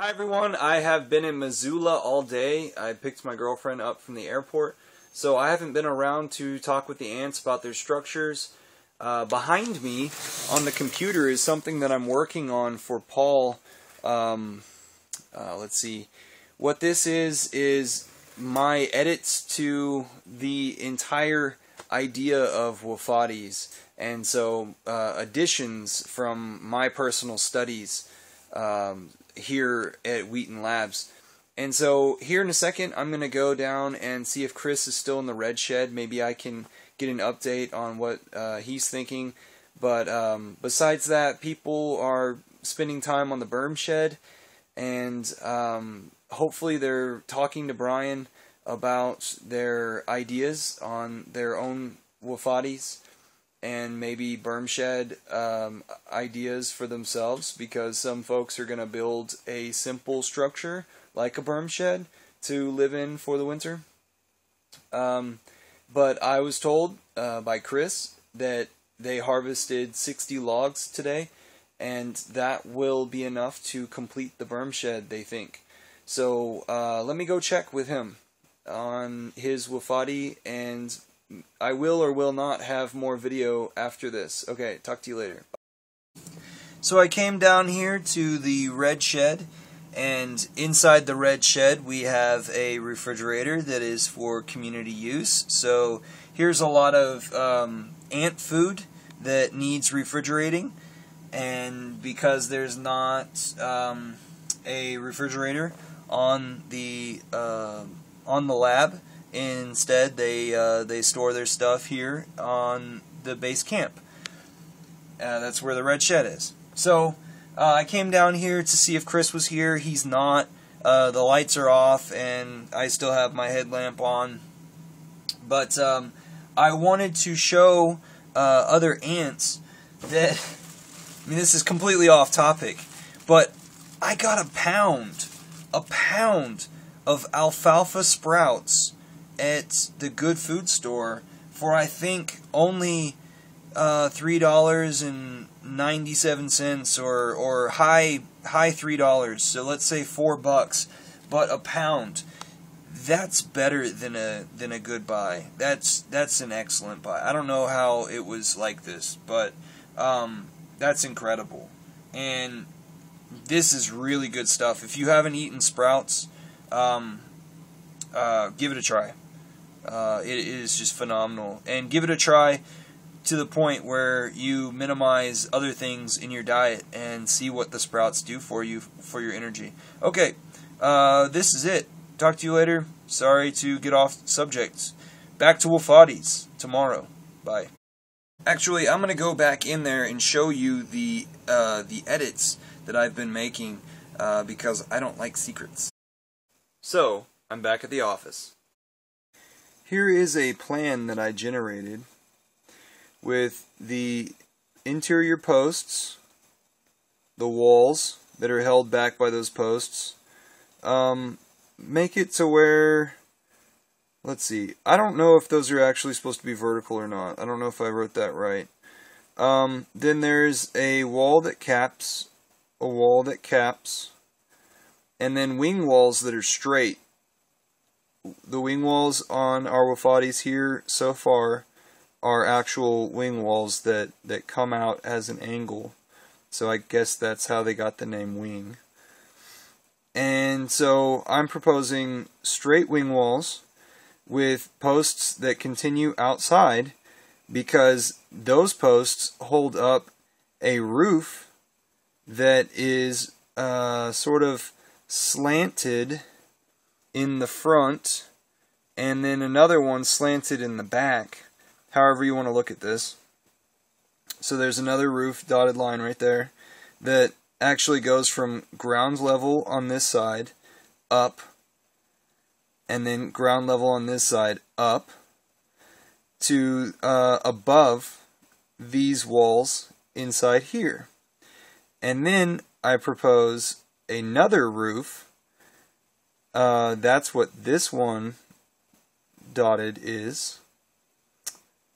Hi everyone, I have been in Missoula all day. I picked my girlfriend up from the airport, so I haven't been around to talk with the ants about their structures. Behind me on the computer is something that I'm working on for Paul. Let's see. What this is my edits to the entire idea of Wofatis, and so additions from my personal studies here at Wheaton Labs. And so here in a second I'm going to go down and see if Chris is still in the red shed. Maybe I can get an update on what he's thinking. But besides that, people are spending time on the berm shed, and hopefully they're talking to Brian about their ideas on their own Wofatis, and maybe berm shed ideas for themselves, because some folks are going to build a simple structure like a berm shed to live in for the winter. But I was told by Chris that they harvested 60 logs today, and that will be enough to complete the berm shed, they think. So let me go check with him on his Wofati, and I will or will not have more video after this. Okay, talk to you later. So I came down here to the red shed, and inside the red shed we have a refrigerator that is for community use. So here's a lot of ant food that needs refrigerating, and because there's not a refrigerator on the lab, instead, they store their stuff here on the base camp. That's where the red shed is. So I came down here to see if Chris was here. He's not. The lights are off, and I still have my headlamp on. But I wanted to show other ants that, I mean, this is completely off topic, but I got a pound of alfalfa sprouts at the Good Food Store for, I think, only $3.97 or high $3, so let's say $4, but a pound. That's better than a good buy. That's an excellent buy. I don't know how it was like this, but that's incredible. And this is really good stuff. If you haven't eaten sprouts, give it a try. It is just phenomenal. And give it a try to the point where you minimize other things in your diet and see what the sprouts do for you, for your energy. Okay, this is it. Talk to you later. Sorry to get off subject. Back to Wofatis tomorrow. Bye. Actually, I'm going to go back in there and show you the edits that I've been making because I don't like secrets. So, I'm back at the office. Here is a plan that I generated with the interior posts, the walls that are held back by those posts. Make it to where, let's see, I don't know if those are actually supposed to be vertical or not. I don't know if I wrote that right. Then there's a wall that caps, and then wing walls that are straight. The wing walls on our Wofatis here so far are actual wing walls that come out as an angle. So I guess that's how they got the name wing. And so I'm proposing straight wing walls with posts that continue outside, because those posts hold up a roof that is sort of slanted in the front, and then another one slanted in the back, however you want to look at this. So there's another roof dotted line right there that actually goes from ground level on this side up, and then ground level on this side up to above these walls inside here. And then I propose another roof. That's what this one dotted is.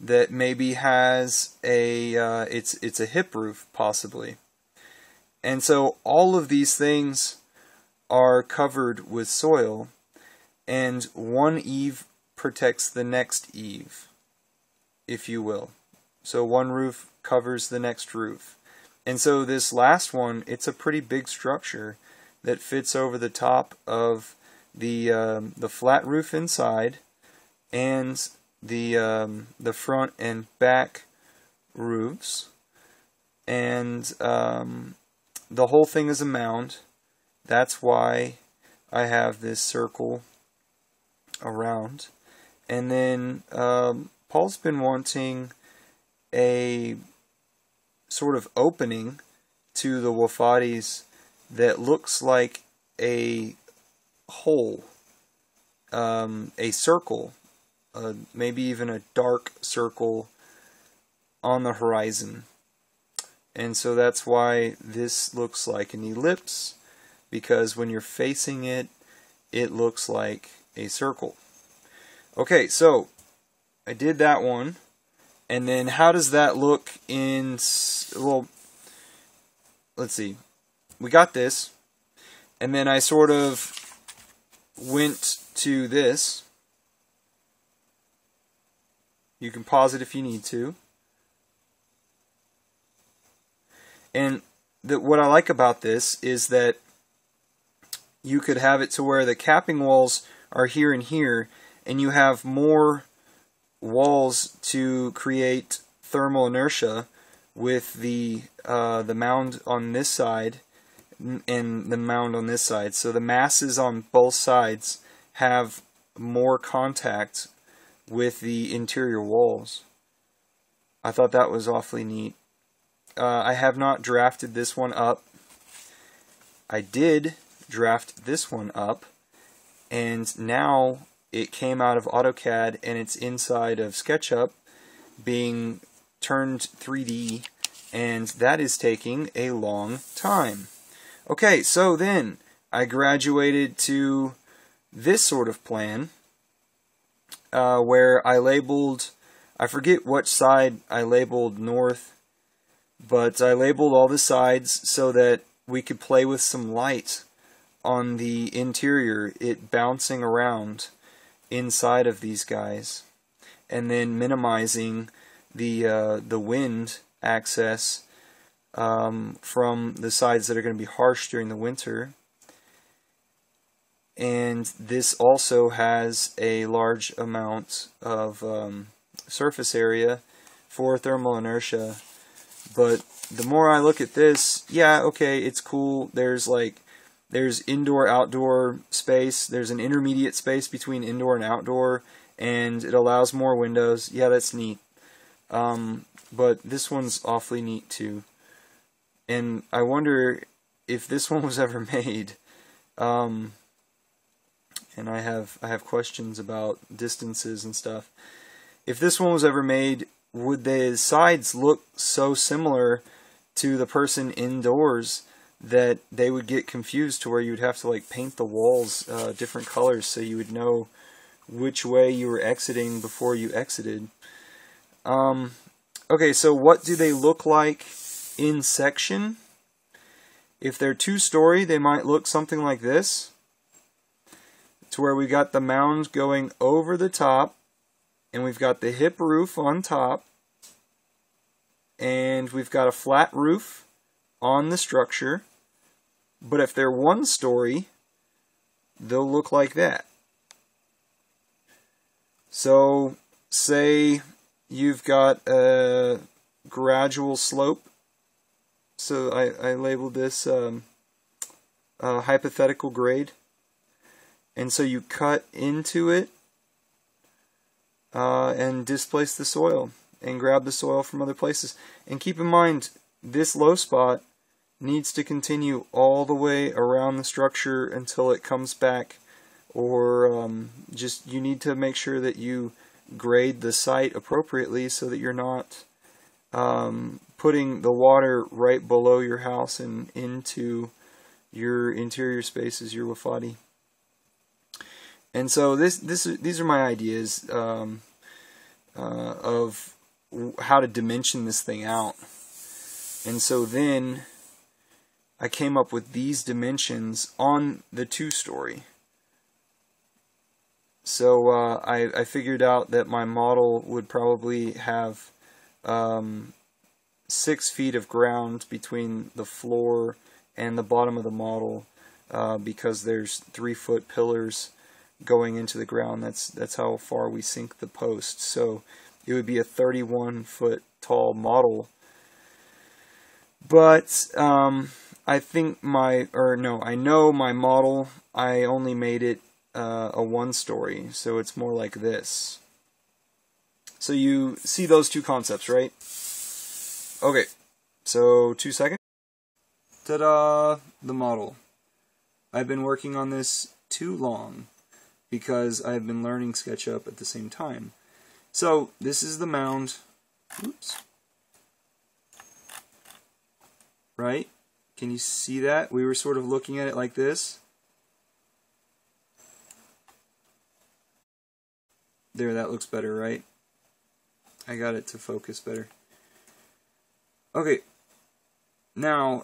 That maybe has a it's a hip roof possibly. And so all of these things are covered with soil, and one eave protects the next eave, if you will. So one roof covers the next roof. And so this last one, it's a pretty big structure that fits over the top of the flat roof inside, and the front and back roofs, and the whole thing is a mound. That's why I have this circle around. And then Paul's been wanting a sort of opening to the Wofatis that looks like a hole, a circle, maybe even a dark circle on the horizon. And so that's why this looks like an ellipse, because when you're facing it, it looks like a circle. Okay, so I did that one. And then how does that look in, well, let's see. We got this. And then I sort of went to this. You can pause it if you need to. And what I like about this is that you could have it to where the capping walls are here and here, and you have more walls to create thermal inertia with the mound on this side and the mound on this side. So the masses on both sides have more contact with the interior walls. I thought that was awfully neat. I have not drafted this one up. I did draft this one up, and now it came out of AutoCAD and it's inside of SketchUp being turned 3D, and that is taking a long time. Okay, so then I graduated to this sort of plan where I labeled, I forget which side I labeled north, but I labeled all the sides so that we could play with some light on the interior, it bouncing around inside of these guys, and then minimizing the wind access from the sides that are going to be harsh during the winter. And this also has a large amount of surface area for thermal inertia. But the more I look at this, yeah, okay, it's cool. There's indoor-outdoor space. There's an intermediate space between indoor and outdoor, and it allows more windows. Yeah, that's neat. But this one's awfully neat too. And I wonder if this one was ever made. And I have questions about distances and stuff. If this one was ever made, would the sides look so similar to the person indoors that they would get confused to where you would have to like paint the walls different colors so you would know which way you were exiting before you exited? Okay, so what do they look like in section? If they're two-story, they might look something like this, to where we got the mound going over the top, and we've got the hip roof on top, and we've got a flat roof on the structure. But if they're one story, they'll look like that. So, say you've got a gradual slope. So I labeled this hypothetical grade. And so you cut into it and displace the soil and grab the soil from other places. And keep in mind, this low spot needs to continue all the way around the structure until it comes back, or just you need to make sure that you grade the site appropriately so that you're not putting the water right below your house and into your interior spaces, your Wofati. And so these are my ideas of how to dimension this thing out. And so then I came up with these dimensions on the 2-story. So I figured out that my model would probably have 6 feet of ground between the floor and the bottom of the model, because there's 3-foot pillars going into the ground. That's how far we sink the post. So it would be a 31-foot tall model. But I know my model, I only made it a 1-story, so it's more like this. So you see those two concepts, right? Okay, so 2 seconds. Ta-da! The model. I've been working on this too long because I've been learning SketchUp at the same time. So this is the mound. Oops. Right? Can you see that? We were sort of looking at it like this. There, that looks better, right? I got it to focus better. Okay. Now,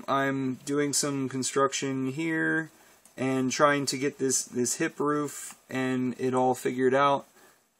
I'm doing some construction here and trying to get this hip roof and it all figured out.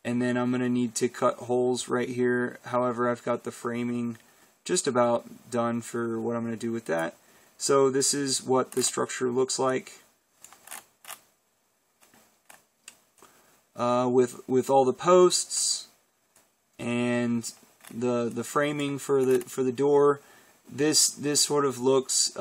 And then I'm going to need to cut holes right here. However, I've got the framing just about done for what I'm going to do with that. So this is what the structure looks like. With all the posts and the framing for the door. This sort of looks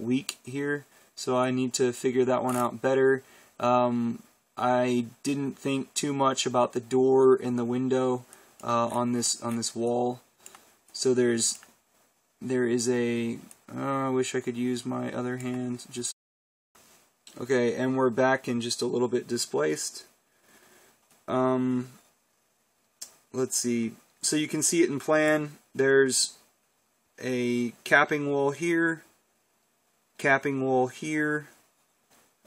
weak here, so I need to figure that one out better. I didn't think too much about the door and the window on this wall. So there is a I wish I could use my other hand. Just okay, and we're back and just a little bit displaced. Let's see. So you can see it in plan. There's a capping wall here, capping wall here.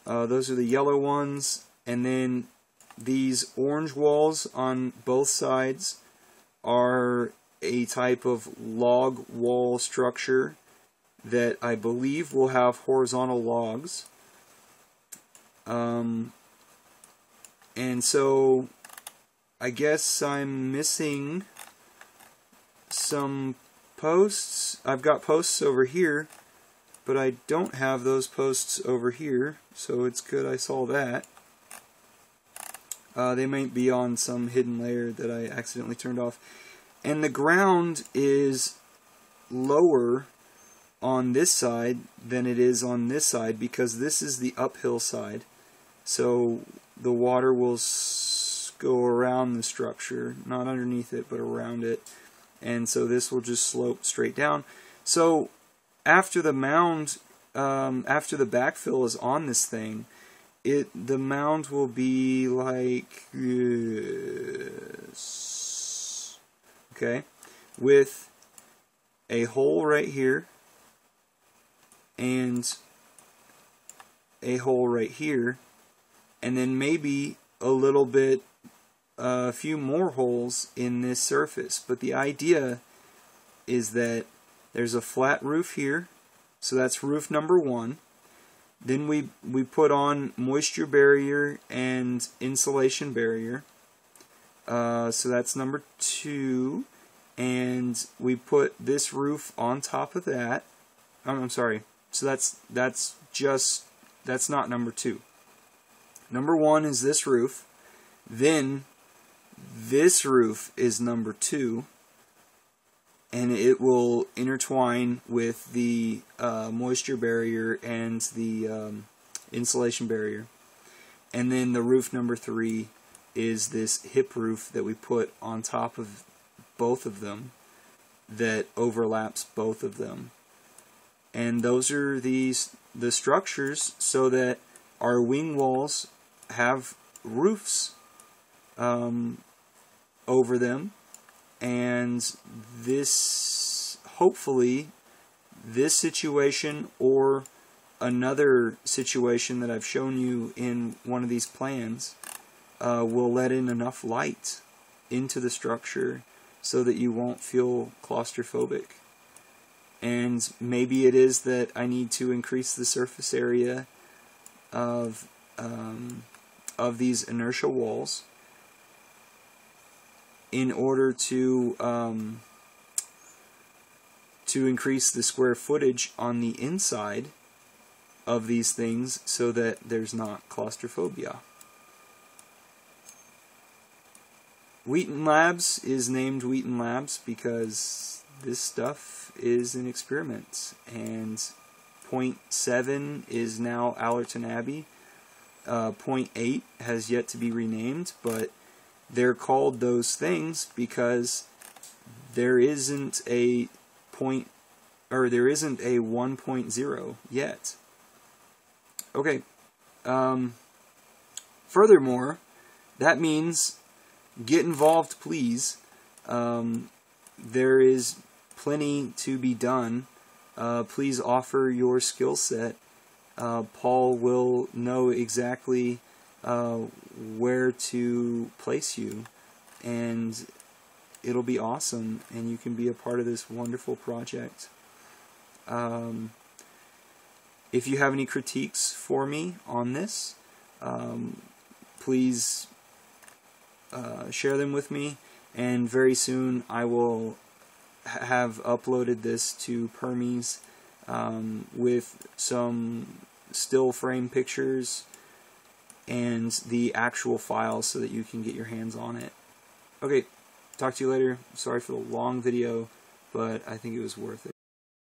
Those are the yellow ones. And then these orange walls on both sides are a type of log wall structure that I believe will have horizontal logs. And so I guess I'm missing some posts. I've got posts over here, but I don't have those posts over here, so it's good I saw that. They might be on some hidden layer that I accidentally turned off. And the ground is lower on this side than it is on this side because this is the uphill side. So the water will go around the structure, not underneath it, but around it. And so this will just slope straight down. So after the mound, after the backfill is on this thing, the mound will be like this. Okay? With a hole right here and a hole right here, and then maybe a little bit, a few more holes in this surface. But the idea is that there's a flat roof here, so that's roof number 1. Then we put on moisture barrier and insulation barrier, so that's number 2. And we put this roof on top of that. I'm sorry. So that's not number 2. Number 1 is this roof. Then this roof is number 2, and it will intertwine with the moisture barrier and the insulation barrier. And then the roof number 3 is this hip roof that we put on top of both of them that overlaps both of them. And those are the structures so that our wing walls have roofs over them, and this, hopefully, this situation or another situation that I've shown you in one of these plans will let in enough light into the structure so that you won't feel claustrophobic. and maybe it is that I need to increase the surface area of these inertia walls in order to increase the square footage on the inside of these things so that there's not claustrophobia. Wheaton Labs is named Wheaton Labs because this stuff is an experiment, and point 7 is now Allerton Abbey. Point 8 has yet to be renamed, but they're called those things because there isn't a 1.0 yet. Okay. Furthermore, that means get involved, please. There is plenty to be done. Please offer your skill set. Paul will know exactly where to place you, and it'll be awesome, and you can be a part of this wonderful project. If you have any critiques for me on this, please share them with me, and very soon I will have uploaded this to Permies with some still frame pictures and the actual file so that you can get your hands on it. Okay, talk to you later. Sorry for the long video, but I think it was worth it.